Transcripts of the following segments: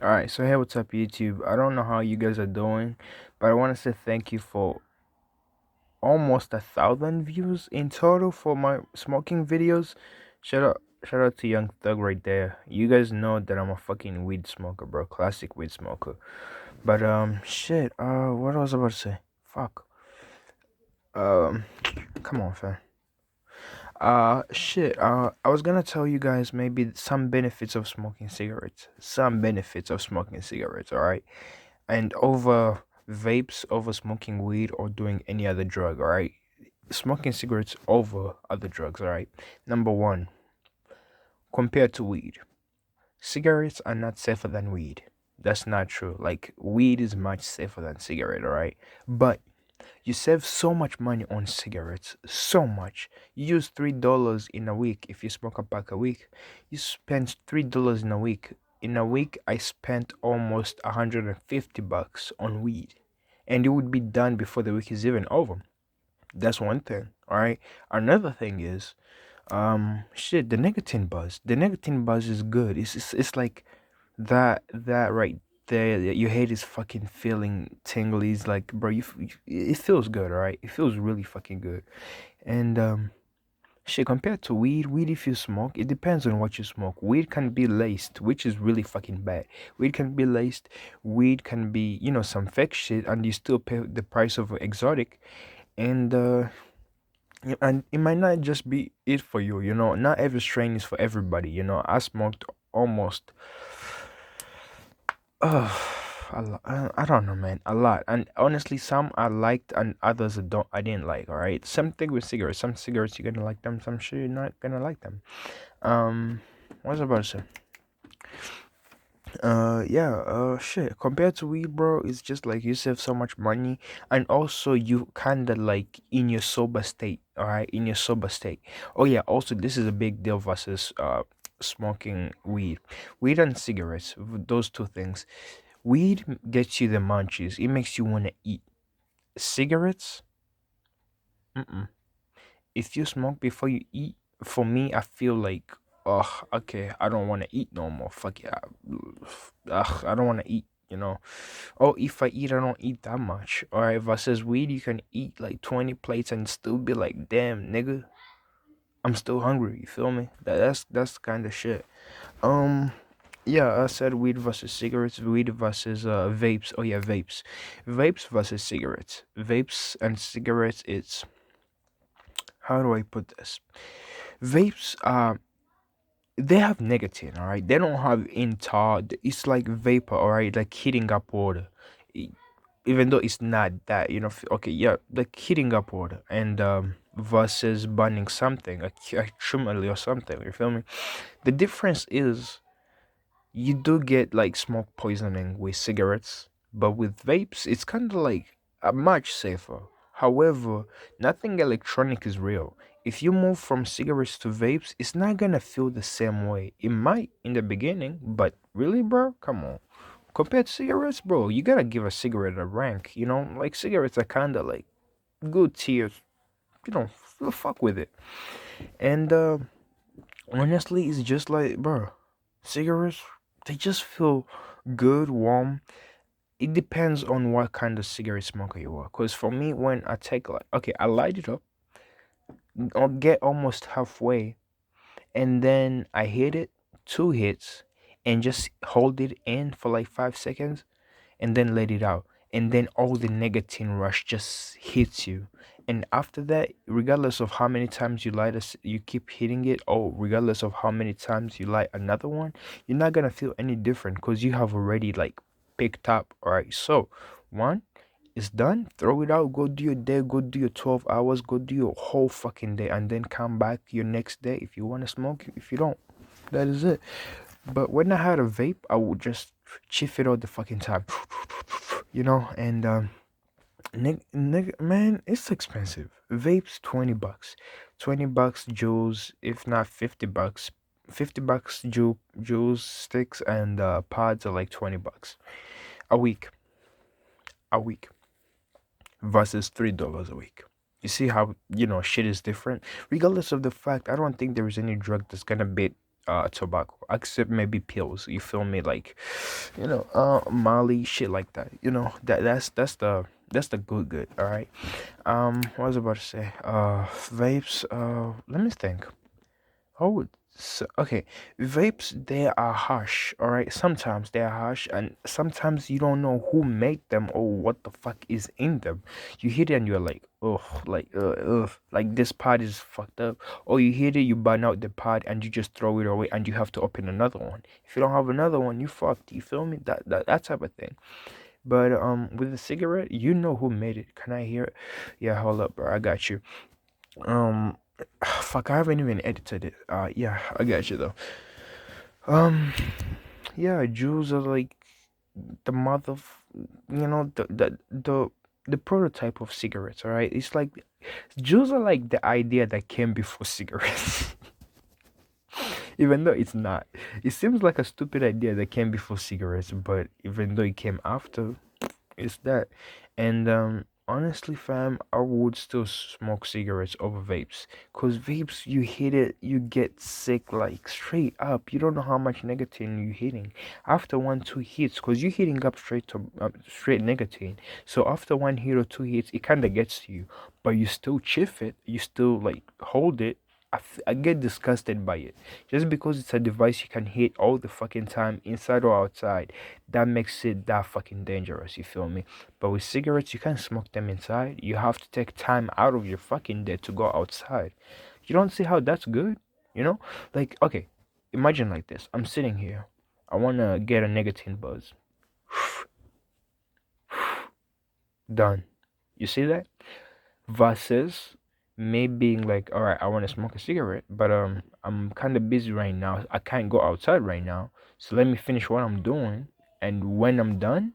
Alright, so hey, what's up, YouTube? I don't know how you guys are doing, but I want to say thank you for almost 1,000 views in total for my smoking videos. Shout out to Young Thug right there. You guys know that I'm a fucking weed smoker, bro. Classic weed smoker. But shit. What was I about to say? Fuck. Um, come on, fam. Shit. I was gonna tell you guys maybe some benefits of smoking cigarettes. Some benefits of smoking cigarettes. All right. And over vapes, over smoking weed or doing any other drug, all right? Smoking cigarettes over other drugs, all right? Number one, compared to weed, cigarettes are not safer than weed. That's not true. Like, weed is much safer than cigarette, all right? But you save so much money on cigarettes, so much. You use $3 in a week if you smoke a pack a week. You spend $3 in a week. In a week, I spent almost 150 bucks on weed, and it would be done before the week is even over. That's one thing. All right. Another thing is, shit, the nicotine buzz. The nicotine buzz is good. It's like that right there that you hate is fucking feeling tingly. It's like, bro, it feels good, all right? It feels really fucking good. And shit, compared to weed, if you smoke, it depends on what you smoke. Weed can be laced, which is really fucking bad. Weed can be laced. Weed can be, some fake shit, and you still pay the price of exotic. And and it might not just be it for you. Not every strain is for everybody. I smoked almost I don't know, man. A lot, and honestly, some I liked, and others I didn't like. All right, same thing with cigarettes. Some cigarettes you're gonna like them, some shit you're not gonna like them. What was I about to say? Yeah. Shit. Compared to weed, bro, it's just like you save so much money, and also you kinda like in your sober state. All right, in your sober state. Oh yeah. Also, this is a big deal versus smoking weed, and cigarettes. Those two things. Weed gets you the munchies. It makes you want to eat. Cigarettes, mm-mm. If you smoke before you eat, for me, I feel like, oh, okay, I don't want to eat no more. Fuck yeah. Ugh, I don't want to eat, Oh, if I eat, I don't eat that much. All right, versus weed, you can eat like 20 plates and still be like, damn, nigga, I'm still hungry. You feel me? That's kind of shit. Um, yeah, I said weed versus cigarettes, weed versus vapes. Oh yeah, vapes versus cigarettes. Vapes and cigarettes. It's how do I put this? Vapes, they have nicotine. All right, they don't have in tar. It's like vapor. All right, like heating up water. E- Even though it's not that, okay, yeah, like heating up water and versus burning something, like chimney or something. You feel me? The difference is you do get like smoke poisoning with cigarettes, but with vapes, it's kind of like much safer. However, nothing electronic is real. If you move from cigarettes to vapes, it's not gonna feel the same way. It might in the beginning, but really, bro, come on. Compared to cigarettes, bro, you gotta give a cigarette a rank. Like cigarettes are kind of like good tiers. Fuck with it. And honestly, it's just like, bro, cigarettes, they just feel good, warm. It depends on what kind of cigarette smoker you are. Because for me, when I take, like, okay, I light it up, I'll get almost halfway, and then I hit it, two hits, and just hold it in for like 5 seconds, and then let it out. And then all the nicotine rush just hits you. And after that, regardless of how many times you keep hitting it, or regardless of how many times you light another one, you're not gonna feel any different because you have already like picked up. All right, so one is done, throw it out, go do your day, go do your 12 hours, go do your whole fucking day, and then come back your next day if you want to smoke. If you don't, that is it. But when I had a vape, I would just chiff it all the fucking time, and man, it's expensive. Vapes, $20, $20 jewels, if not $50. $50 jewels sticks and pods are like $20 a week, a week versus $3 a week. You see how shit is different. Regardless of the fact, I don't think there is any drug that's gonna beat tobacco, except maybe pills. You feel me? Like, Molly, shit like that. That's the good. All right. What was I about to say? Vapes. Let me think. Oh, okay. Vapes, they are harsh, all right? Sometimes they are harsh, and sometimes you don't know who made them or what the fuck is in them. You hit it and you're like, ugh, like this pod is fucked up. Or you hit it, you burn out the pod, and you just throw it away, and you have to open another one. If you don't have another one, you fucked. You feel me? That type of thing. But with the cigarette, you know who made it. Can I hear it? Yeah, hold up, bro. I got you. Um, fuck, I haven't even edited it. Yeah, I got you though. Um, yeah, Jews are like the mother, the prototype of cigarettes. All right, it's like Jews are like the idea that came before cigarettes, even though it's not. It seems like a stupid idea that came before cigarettes, but even though it came after, it's that. And honestly, fam, I would still smoke cigarettes over vapes. Cause vapes, you hit it, you get sick like straight up. You don't know how much nicotine you hitting after one two hits. Cause you hitting up straight nicotine. So after one hit or two hits, it kind of gets to you, but you still chiff it. You still like hold it. I get disgusted by it. Just because it's a device you can hit all the fucking time, inside or outside, that makes it that fucking dangerous, you feel me? But with cigarettes, you can't smoke them inside. You have to take time out of your fucking day to go outside. You don't see how that's good? You know? Like, okay, imagine like this. I'm sitting here. I wanna get a nicotine buzz. Done. You see that? Versus me being like, all right, I want to smoke a cigarette, but I'm kind of busy right now. I can't go outside right now. So let me finish what I'm doing, and when I'm done,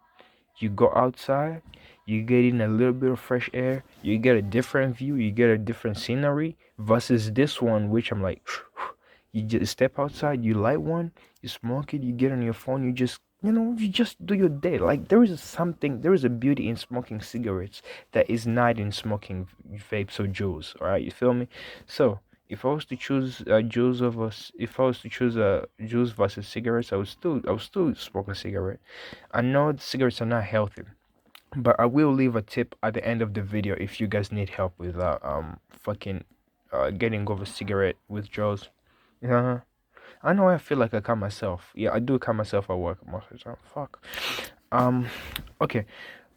you go outside, you get in a little bit of fresh air, you get a different view, you get a different scenery versus this one, which I'm like, you just step outside, you light one, you smoke it, you get on your phone, you just do your day. Like there is a beauty in smoking cigarettes that is not in smoking vapes or juice. All right, you feel me? So if I was to choose if I was to choose juice versus cigarettes, I would still smoke a cigarette. I know the cigarettes are not healthy, but I will leave a tip at the end of the video if you guys need help with fucking getting over cigarette withdrawals. Yeah, I know I feel like I cut myself. Yeah, I do cut myself at work most of the time. Fuck. Um, okay.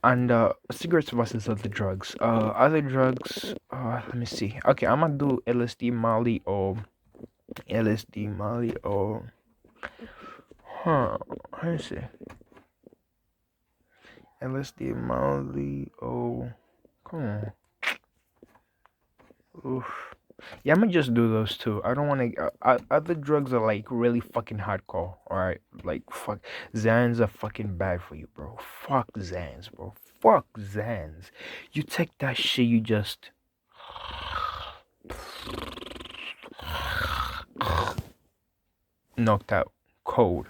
And cigarettes versus other drugs. Other drugs. Let me see. Okay, I'm gonna do LSD, Molly, or let me see. LSD, Molly, come on. Oof. Yeah, I'm gonna just do those two. I don't want to. Other drugs are like really fucking hardcore. All right, like fuck, Zans are fucking bad for you, bro. Fuck Zans, bro. Fuck Zans. You take that shit, you just knocked out. Cold,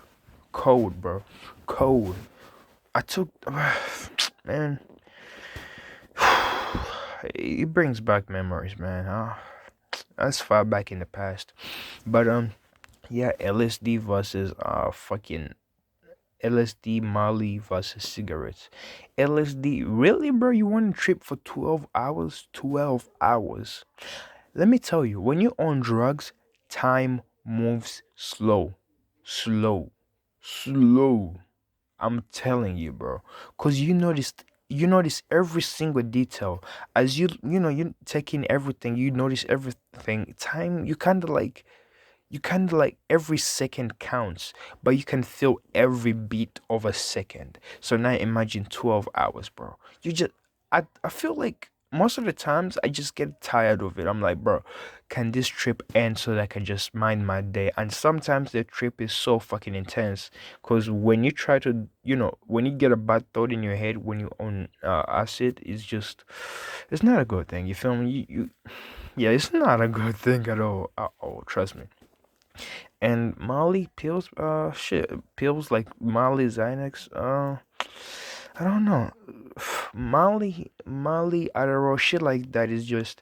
cold, bro. Cold. I took, man. It brings back memories, man. That's far back in the past. But yeah, LSD versus fucking LSD, Molly versus cigarettes. LSD, really, bro? You want to trip for 12 hours? 12 hours. Let me tell you, when you're on drugs, time moves slow. Slow. Slow. I'm telling you, bro. Cause you notice every single detail. As you take in everything, you notice everything. Time you kind of like every second counts, but you can feel every beat of a second. So now imagine 12 hours, bro. I feel like most of the times I just get tired of it. I'm like, bro, can this trip end so that I can just mind my day? And sometimes the trip is so fucking intense because when you try to, when you get a bad thought in your head when you on acid, it's not a good thing. You feel me? Yeah, it's not a good thing at all. At all, trust me. And Molly pills, shit, pills like Molly Xanax, I don't know. Molly Adderall, shit like that is just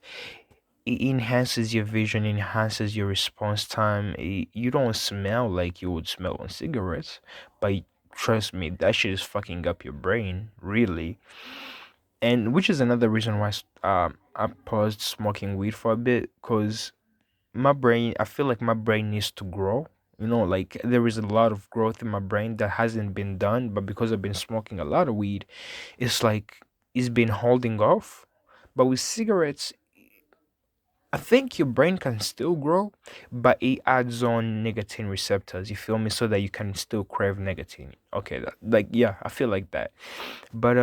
it enhances your vision, enhances your response time. You don't smell like you would smell on cigarettes, but trust me, that shit is fucking up your brain, really. And which is another reason why I paused smoking weed for a bit, cause my brain, I feel like my brain needs to grow. You know, like there is a lot of growth in my brain that hasn't been done, but because I've been smoking a lot of weed, it's like it's been holding off. But with cigarettes, I think your brain can still grow, but it adds on nicotine receptors, you feel me? So that you can still crave nicotine. Okay, like yeah, I feel like that. But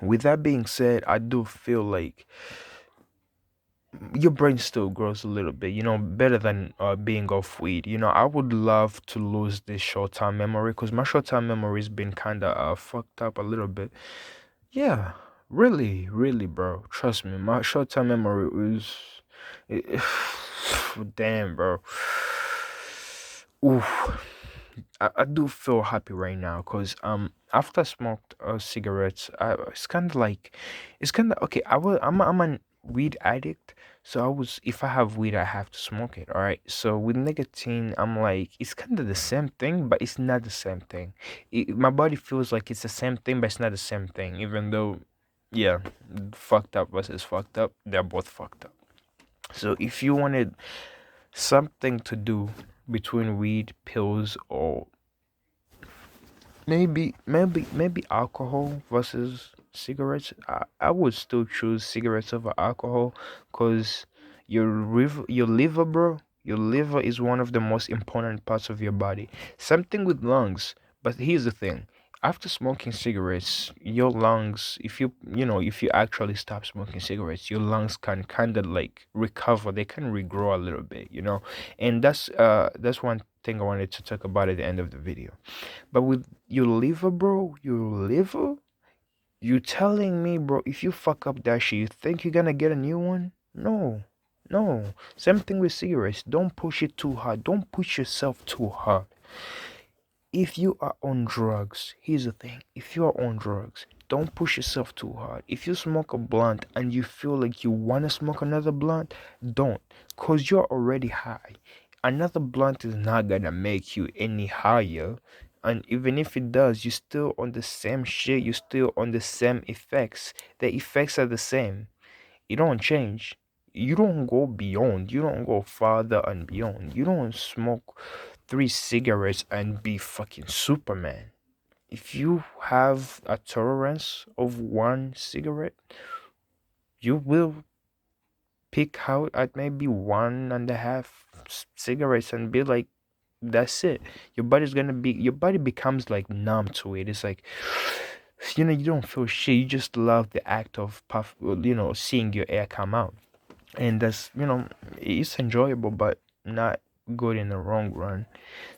with that being said, I do feel like your brain still grows a little bit, better than being off weed. I would love to lose this short-term memory because my short-term memory's been kind of fucked up a little bit. Yeah, really, really, bro. Trust me, my short-term memory was, it, damn, bro. Oof. I do feel happy right now because after I smoked cigarettes, it's kind of okay. I'm an weed addict, so I was if I have weed I have to smoke it. All right, so with nicotine I'm like it's kind of the same thing, but it's not the same thing. My body feels like it's the same thing, but it's not the same thing. Even though, yeah, fucked up versus fucked up, they're both fucked up. So if you wanted something to do between weed, pills, or maybe alcohol versus cigarettes. I would still choose cigarettes over alcohol because your liver, bro, your liver is one of the most important parts of your body. Something with lungs, but here's the thing. After smoking cigarettes, your lungs, if you actually stop smoking cigarettes, your lungs can kind of like recover. They can regrow a little bit. And that's one thing I wanted to talk about at the end of the video. But with your liver, bro, your liver, you telling me, bro, if you fuck up that shit, you think you're gonna get a new one? No, no. Same thing with cigarettes. Don't push it too hard. Don't push yourself too hard. If you are on drugs, here's the thing. If you are on drugs, don't push yourself too hard. If you smoke a blunt and you feel like you want to smoke another blunt, don't. Because you're already high. Another blunt is not going to make you any higher. And even if it does, you're still on the same shit. You're still on the same effects. The effects are the same. You don't change. You don't go beyond. You don't go farther and beyond. You don't smoke 3 cigarettes and be fucking Superman. If you have a tolerance of 1 cigarette, you will pick out at maybe 1.5 cigarettes and be like, that's it. Your body becomes like numb to it. It's like, you don't feel shit. You just love the act of seeing your air come out. And it's enjoyable, but not good in the long run.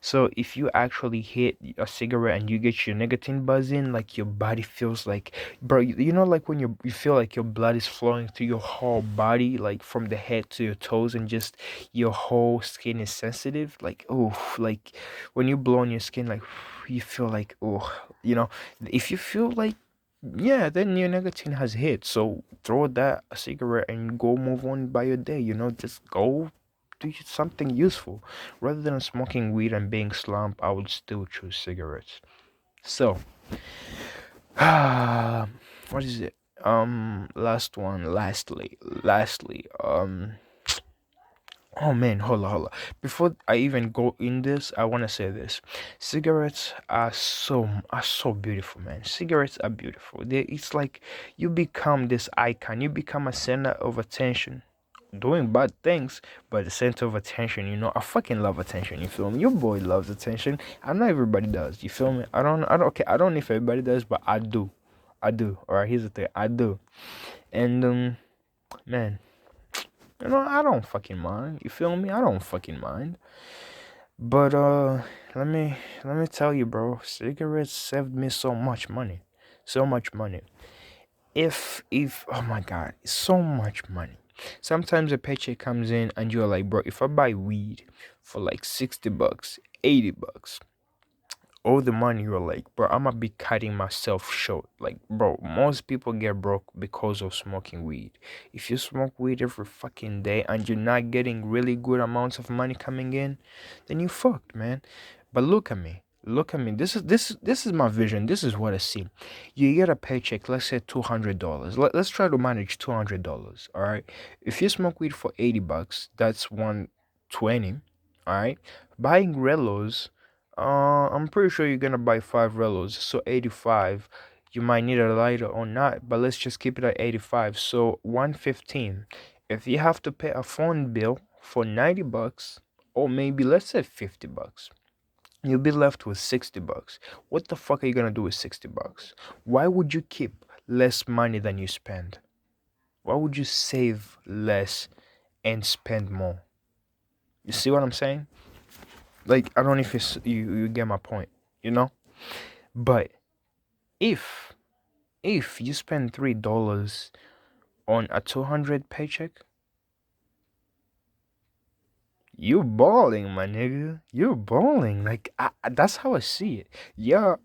So if you actually hit a cigarette and you get your nicotine buzz in, like your body feels like, bro, like when you feel like your blood is flowing through your whole body, like from the head to your toes, and just your whole skin is sensitive. Like, oh, like when you blow on your skin, like you feel like, oh, you know, if you feel like, yeah, then your nicotine has hit. So throw that a cigarette and go move on by your day. Just go do something useful. Rather than smoking weed and being slumped, I would still choose cigarettes. So, what is it? Last one. Lastly. Oh man, hold on. Before I even go in this, I wanna say this: cigarettes are so beautiful, man. Cigarettes are beautiful. It's like you become this icon. You become a center of attention, doing bad things, but the center of attention. I fucking love attention. You feel me? Your boy loves attention. I know everybody does. You feel me? I don't. Okay, I don't know if everybody does, but I do. I do. All right. Here's the thing. I do. And man. I don't fucking mind. You feel me? I don't fucking mind. But let me tell you, bro, cigarettes saved me so much money. So much money. If oh my god, so much money. Sometimes a paycheck comes in and you're like, bro, if I buy weed for like $60, $80, all the money, you're like, bro, I'm gonna be cutting myself short. Like, bro, most people get broke because of smoking weed. If you smoke weed every fucking day and you're not getting really good amounts of money coming in, then you fucked, man. But look at me. Look at me. This is my vision. This is what I see. You get a paycheck, let's say $200. Let's try to manage $200. All right. If you smoke weed for $80, that's 120. All right. Buying Relos, I'm pretty sure you're gonna buy five Relos, so 85. You might need a lighter or not, but let's just keep it at 85. So 115. If you have to pay a phone bill for $90, or maybe let's say $50, you'll be left with $60. What the fuck are you gonna do with $60? Why would you keep less money than you spend? Why would you save less and spend more? You see what I'm saying? Like, I don't know if you get my point, you know? But if if you spend $3 on a 200 paycheck, you balling, my nigga. You're balling. Like, that's how I see it. Yeah,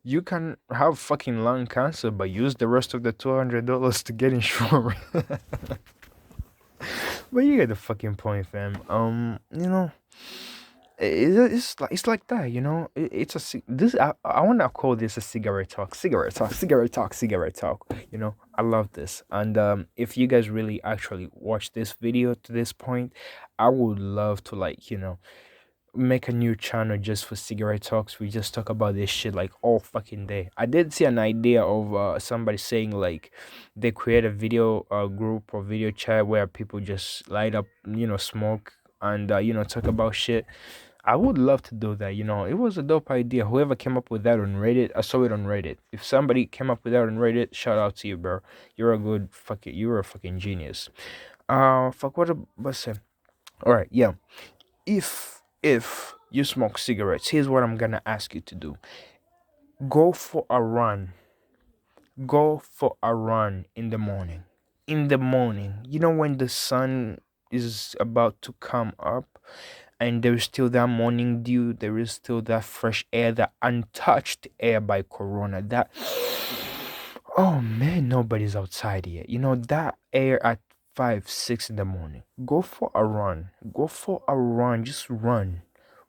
you can have fucking lung cancer, but use the rest of the $200 to get insurance. But you get the fucking point, fam. It's like that, you know. It's this. I want to call this a cigarette talk. You know, I love this. And if you guys really actually watch this video to this point, I would love to, like, make a new channel just for cigarette talks. We just talk about this shit like all fucking day. I did see an idea of somebody saying like they create a video group or video chat where people just light up, smoke and talk about shit. I would love to do that. It was a dope idea. Whoever came up with that on Reddit, I saw it on Reddit. If somebody came up with that on Reddit, shout out to you, bro. You're a fucking genius. Fuck, what about say? All right, yeah. If you smoke cigarettes, here's what I'm gonna ask you to do. Go for a run. Go for a run in the morning. In the morning, when the sun is about to come up and there is still that morning dew, there is still that fresh air, that untouched air by Corona. That, oh man, nobody's outside yet. That air at 5, 6 in the morning. Go for a run. Go for a run. Just run.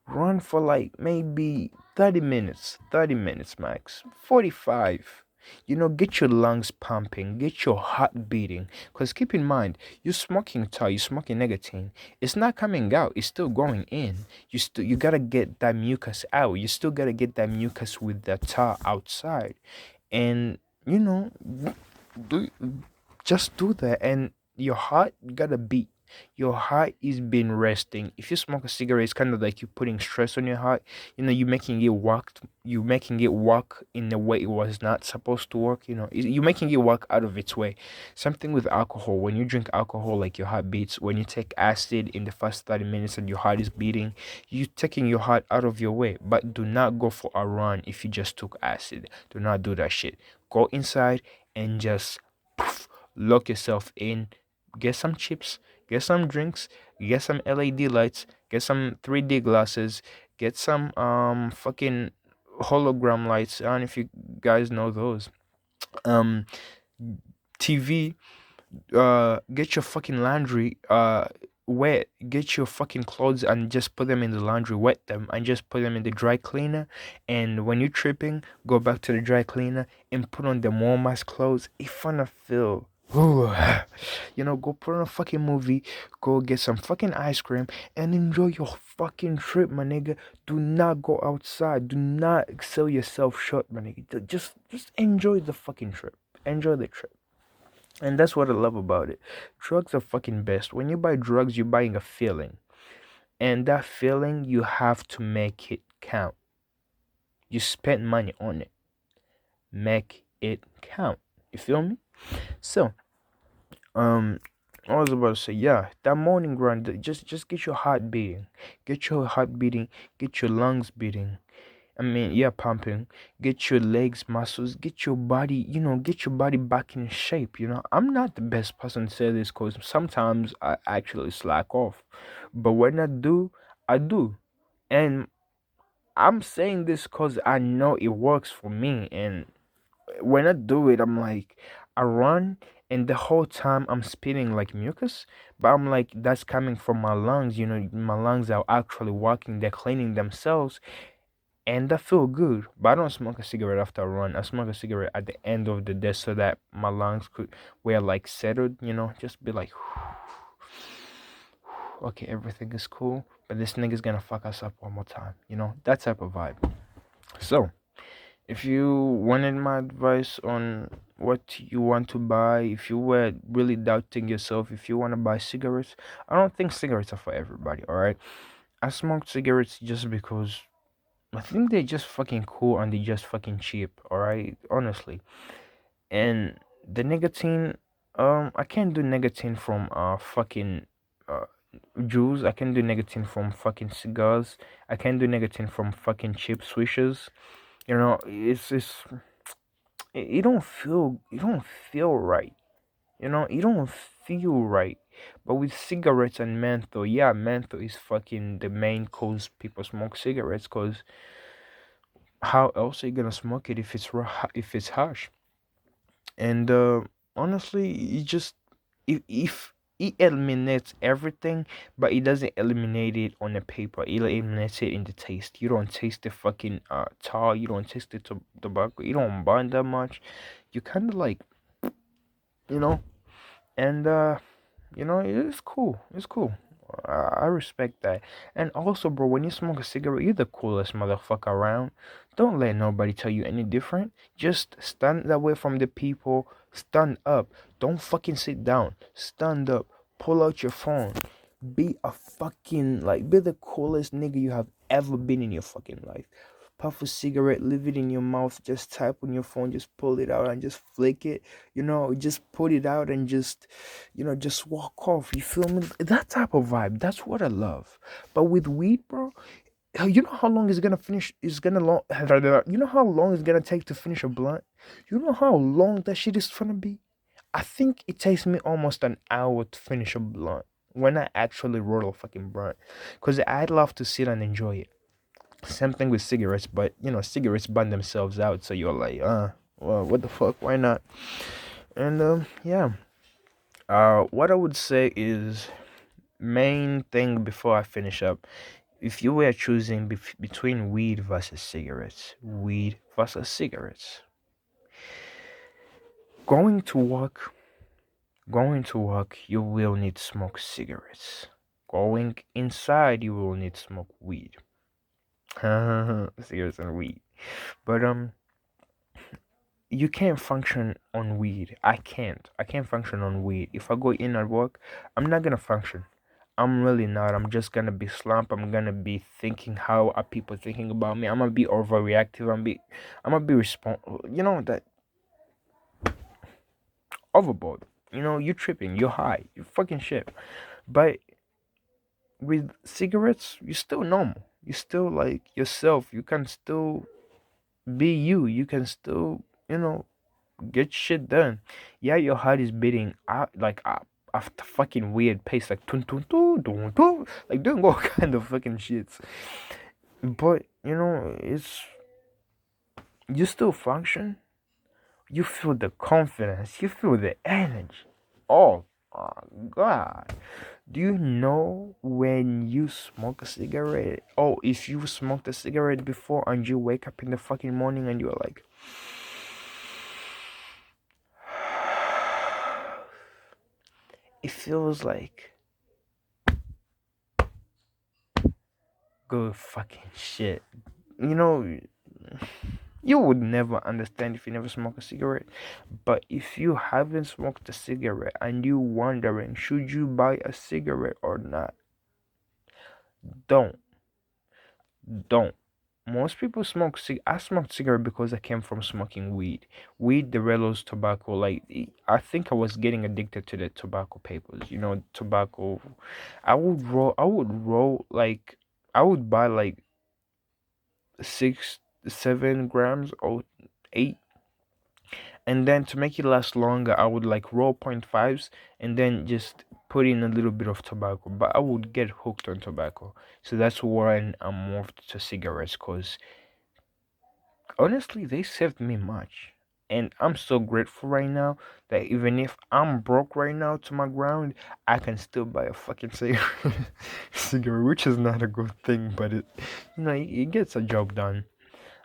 Run for like maybe 30 minutes. 30 minutes max. 45. Get your lungs pumping, get your heart beating. Because keep in mind, you're smoking tar, you're smoking nicotine. It's not coming out, it's still going in. You gotta get that mucus out. You still gotta get that mucus with the tar outside. And do just do that, and your heart gotta beat. Your heart is been resting. If you smoke a cigarette, it's kind of like you're putting stress on your heart. You're making it work. You making it work in a way it was not supposed to work. You're making it work out of its way. Something with alcohol. When you drink alcohol, like your heart beats. When you take acid in the first 30 minutes and your heart is beating, you taking your heart out of your way. But do not go for a run if you just took acid. Do not do that shit. Go inside and just lock yourself in, get some chips, get some drinks, get some LED lights, get some 3D glasses, get some fucking hologram lights. I don't know if you guys know those. Um TV, get your fucking laundry wet, get your fucking clothes and just put them in the laundry, wet them and just put them in the dry cleaner, and when you're tripping, go back to the dry cleaner and put on the warm ass clothes. If wanna feel ooh, go put on a fucking movie, go get some fucking ice cream and enjoy your fucking trip, my nigga. Do not go outside, do not sell yourself short, my nigga. Just enjoy the fucking trip, enjoy the trip. And that's what I love about it. Drugs are fucking best. When you buy drugs, you're buying a feeling. And that feeling, you have to make it count. You spend money on it. Make it count. You feel me? So, um, I was about to say, yeah, that morning run, just get your heart beating. Get your heart beating. Get your lungs beating. I mean, yeah, pumping. Get your legs muscles. Get your body, get your body back in shape. I'm not the best person to say this because sometimes I actually slack off. But when I do, I do. And I'm saying this because I know it works for me, and when I do it, I'm like, I run, and the whole time I'm spitting like mucus, but I'm like, that's coming from my lungs. My lungs are actually working, they're cleaning themselves, and that feel good. But I don't smoke a cigarette after I run. I smoke a cigarette at the end of the day so that my lungs could were like settled, just be like, okay, everything is cool, but this nigga's gonna fuck us up one more time, that type of vibe. So, if you wanted my advice on what you want to buy, if you were really doubting yourself, if you want to buy cigarettes, I don't think cigarettes are for everybody, all right? I smoke cigarettes just because I think they're just fucking cool and they're just fucking cheap, all right? Honestly. And the nicotine, I can't do nicotine from fucking uh juice. I can do nicotine from fucking cigars. I can do nicotine from fucking cheap swishes. It's you don't feel right. You don't feel right. But with cigarettes and menthol, yeah, menthol is fucking the main cause people smoke cigarettes. Cause how else are you gonna smoke it if it's harsh? And honestly, if it eliminates everything, but it doesn't eliminate it on the paper. It eliminates it in the taste. You don't taste the fucking tar. You don't taste the tobacco. You don't burn that much. You kind of like, you know, and it's cool. It's cool. I respect that. And also, bro, when you smoke a cigarette, you're the coolest motherfucker around. Don't let nobody tell you any different. Just stand away from the people. Stand up. Don't fucking sit down. Stand up. Pull out your phone. Be the coolest nigga you have ever been in your fucking life. Puff a cigarette, leave it in your mouth, just type on your phone, just pull it out and just flick it, just put it out and just walk off. You feel me? That type of vibe, that's what I love. But with weed, bro, you know how long it's gonna finish? It's gonna long. You know how long it's gonna take to finish a blunt? You know how long that shit is gonna be? I think it takes me almost an hour to finish a blunt when I actually roll a fucking blunt, cause I'd love to sit and enjoy it. Same thing with cigarettes, but cigarettes burn themselves out, so you're like, well, what the fuck? Why not? And yeah. What I would say is main thing before I finish up. If you were choosing between weed versus cigarettes, going to work, you will need to smoke cigarettes. Going inside, you will need to smoke weed. Cigarettes and weed. But you can't function on weed. I can't. I can't function on weed. If I go in at work, I'm not gonna function. I'm really not. I'm just gonna be slumped. I'm gonna be thinking, how are people thinking about me? I'm gonna be overreactive. I'm gonna be that overboard. You tripping. You're high. You fucking shit. But with cigarettes, you're still normal. You're still like yourself. You can still be you. You can still, get shit done. Yeah, your heart is beating out like after fucking weird pace, like tun tun tun tun tun, like doing all kind of fucking shits. But it's you still function. You feel the confidence. You feel the energy. Oh my god. Do you know when you smoke a cigarette? Oh, if you smoked a cigarette before and you wake up in the fucking morning and you're like, it feels like good fucking shit. You know, you would never understand if you never smoke a cigarette. But if you haven't smoked a cigarette and you wondering should you buy a cigarette or not, don't, don't. Most people smoke I smoked cigarette because I came from smoking weed. Weed, the Relos tobacco. Like I think I was getting addicted to the tobacco papers. Tobacco. I would roll like I would buy like 6 7 grams or 8 And then to make it last longer, I would like roll point fives and then just put in a little bit of tobacco. But I would get hooked on tobacco, so that's when I moved to cigarettes. Cause honestly, they saved me much. And I'm so grateful right now that even if I'm broke right now to my ground, I can still buy a fucking cigarette, cigarette, which is not a good thing, but it gets a job done.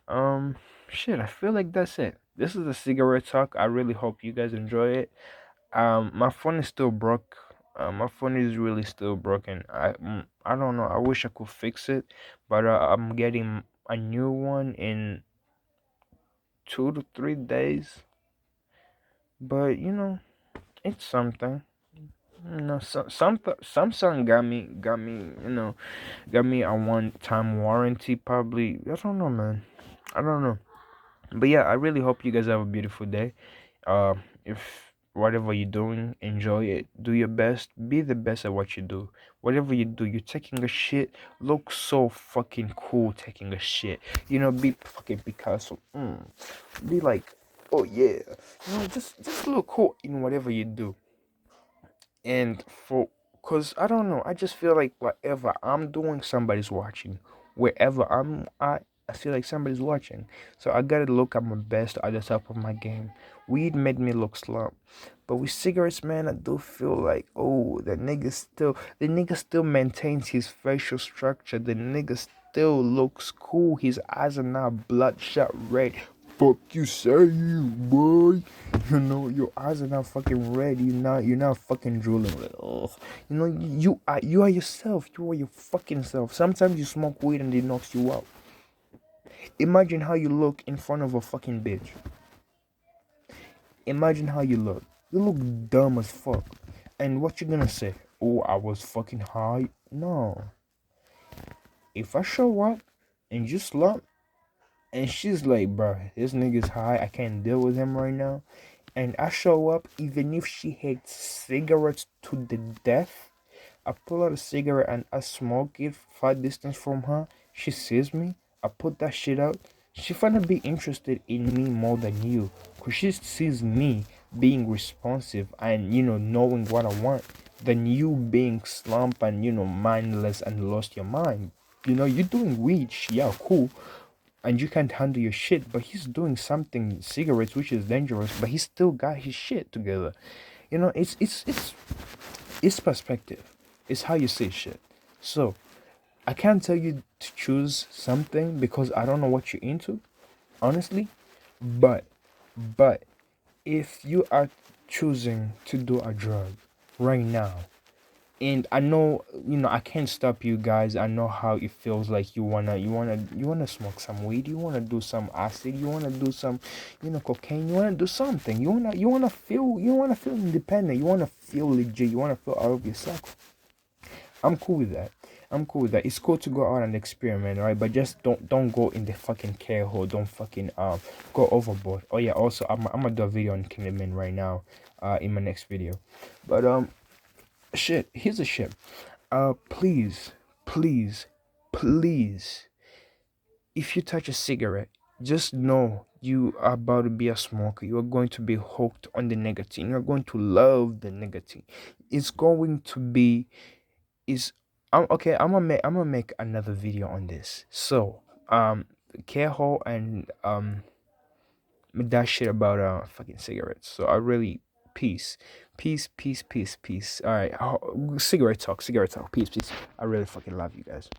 Um, shit, I feel like that's it. This is a cigarette talk. I really hope you guys enjoy it. My phone is still broke. My phone is really still broken. I don't know. I wish I could fix it, but I'm getting a new one in 2 to 3 days. But it's something. Samsung got me a one-time warranty. Probably, I don't know, man. I don't know. But yeah, I really hope you guys have a beautiful day. If whatever you're doing, enjoy it. Do your best. Be the best at what you do. Whatever you do, you're taking a shit. Look so fucking cool taking a shit. Be fucking Picasso. Be like, oh yeah. Just look cool in whatever you do. And cause I don't know, I just feel like whatever I'm doing, somebody's watching. Wherever I feel like somebody's watching. So I gotta look at my best at the top of my game. Weed made me look slump. But with cigarettes, man, I do feel like, oh, the nigga still maintains his facial structure. The nigga still looks cool. His eyes are not bloodshot red. Fuck you say you, boy. Your eyes are not fucking red. You're not fucking drooling. Like, oh, you are yourself. You are your fucking self. Sometimes you smoke weed and it knocks you out. Imagine how you look in front of a fucking bitch. Imagine how you look. You look dumb as fuck. And what you gonna say? Oh, I was fucking high. No. If I show up and you slump and she's like, bro, this nigga's high. I can't deal with him right now. And I show up, even if she hates cigarettes to the death, I pull out a cigarette and I smoke it far distance from her. She sees me. I put that shit out. She finna be interested in me more than you. Cause she sees me being responsive and knowing what I want than you being slump and mindless and lost your mind. You're doing weed, yeah, cool, and you can't handle your shit, but he's doing something cigarettes which is dangerous, but he still got his shit together. It's perspective. It's how you say shit. So I can't tell you to choose something because I don't know what you're into, honestly. But but if you are choosing to do a drug right now, and I know I can't stop you guys. I know how it feels like you wanna smoke some weed, you wanna do some acid, you wanna do some cocaine, you wanna do something, you wanna feel independent, you wanna feel legit, you wanna feel out of yourself. I'm cool with that. I'm cool with that. It's cool to go out and experiment, right? But just don't go in the fucking care hole. Don't fucking go overboard. Oh yeah, also I'm gonna do a video on commitment right now, in my next video. But shit, here's a shit. Please, please, please, if you touch a cigarette, just know you are about to be a smoker. You are going to be hooked on the nicotine. You're going to love the nicotine. It's going to be is okay. I'm gonna make another video on this. So care hole and that shit about fucking cigarettes. So I really peace, peace, peace, peace, peace. All right, cigarette talk, cigarette talk. Peace, peace. I really fucking love you guys.